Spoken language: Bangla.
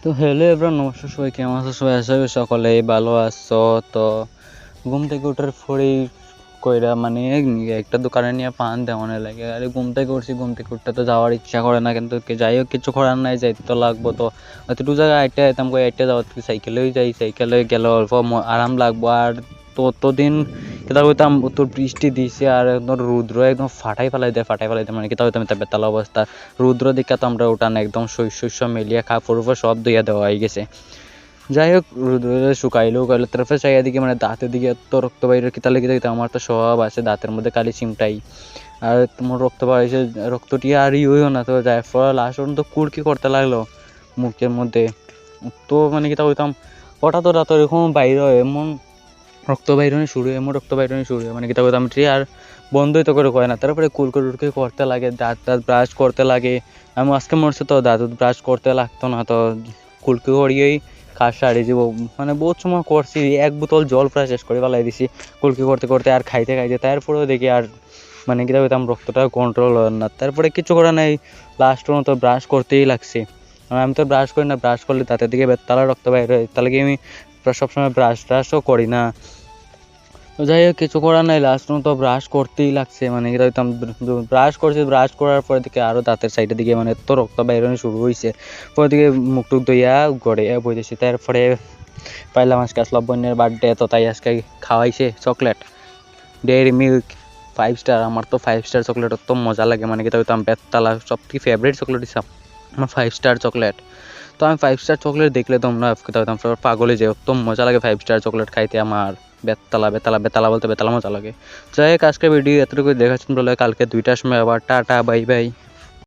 তো হ্যালো এভরিওয়ান, নমস্কার সবাই, কেমন আছো সবাই? আশা করি সকলেই ভালো আছো। তো ঘুম থেকে ওঠার পরেই কইরা মানে একটা দোকানে নিয়ে পান দেওয়ানে লাগে। আরে ঘুম থেকে উঠছি, ঘুম থেকে উঠতে তো যাওয়ার ইচ্ছা করে না, কিন্তু যাই হোক কিছু করার নাই, যাইতে তো লাগবো। তো এতটুকু জায়গায় আইটে যেতাম, কই আইটে যাওয়ার সাইকেলেই যাই, সাইকেলে গেলে অল্প আরাম লাগবো। আর তো অতদিন কেতা হইতাম তোর বৃষ্টি দিছে আর একদম রৌদ্র একদম ফাটাই ফেলাই দেয় মানে কেতা হইতাম এটা বেতাল অবস্থা। রৌদ্র দিকে তো আমরা উঠান একদম শস্য মিলিয়ে কাপড় উপর সব ধুইয়া দেওয়া হয়ে গেছে। যাই হোক রৌদ্র শুকাইলেও গেলো তারপরে চাইয়া দিকে মানে দাঁতের দিকে এত রক্ত বাইরের কিতা লেগে দিতে আমার তো স্বভাব আছে দাঁতের মধ্যে খালি চিমটাই। আর তোমার রক্ত বাইরে রক্তটি আর হইও না, তো যাই ফলে লাস্ট পর্যন্ত কুড়কি করতে লাগলো মুখের মধ্যে। তো মানে কিতা হইতাম হঠাৎ হঠাৎ এরকম বাইরে হয়, এমন রক্ত বাইরনি শুরু হয়, এমন রক্ত বাইরনি শুরু হয় মানে কিতা হইতাম আর বন্ধই তো করে কয় না। তারপরে কুলকুলকি করতে লাগে, দাঁত ব্রাশ করতে লাগে। আমি আজকে মরছে তো দাঁত ব্রাশ করতে লাগতো না, তো কুলকি করিয়েই কাজ সারিয়ে দিব। মানে বহুত সময় করছি, এক বোতল জল প্রায় শেষ করে ফেলাই দিছি কুলকি করতে করতে। আর খাইতে খাইতে তারপরেও দেখি আর মানে কিতা হইতাম রক্তটা কন্ট্রোল হয় না। তারপরে কিছু করা নাই, লাস্ট পর্যন্ত ব্রাশ করতেই লাগছে। আমি তো ব্রাশ করি না, ব্রাশ করলে দাঁতের দিকে বেতালা রক্ত বাইর হয়, তাহলে কি আমি সবসময় ব্রাশও করি না। তো যাই হোক কিছু করার নাই, লাস্ট পর্যন্ত ব্রাশ করতেই লাগছে। মানে এটা হইতাম ব্রাশ করছি, ব্রাশ করার পরে দিকে আরও দাঁতের সাইডের দিকে মানে এত রক্ত বাইরনি শুরু হয়েছে। পরে দিকে মুখ টুক দইয়া গড়ে বইতেছি। তারপরে পাইলাম আজকে আসলাম বোনের বার্থডে, তো তাই আজকে খাওয়াইছে চকলেট ডেয়ারি মিল্ক 5 স্টার। আমার তো 5 স্টার চকলেট অত মজা লাগে, মানে এটা হইতাম বেতালা সব থেকে ফেভারিট চকলেট হিসাব আমার 5 স্টার চকলেট। তো আমি 5 স্টার চকলেট দেখলে তোমরা কোথাও হইতাম পাগলে যে অত মজা লাগে 5 স্টার চকলেট খাইতে আমার। বেতালা বলতে বেতালা মজা লাগে। যাই হোক আজকে ভিডিও এতটুকু দেখাচ্ছেন বলে, কালকে 2টার সময় আবার টাটা বাই বাই।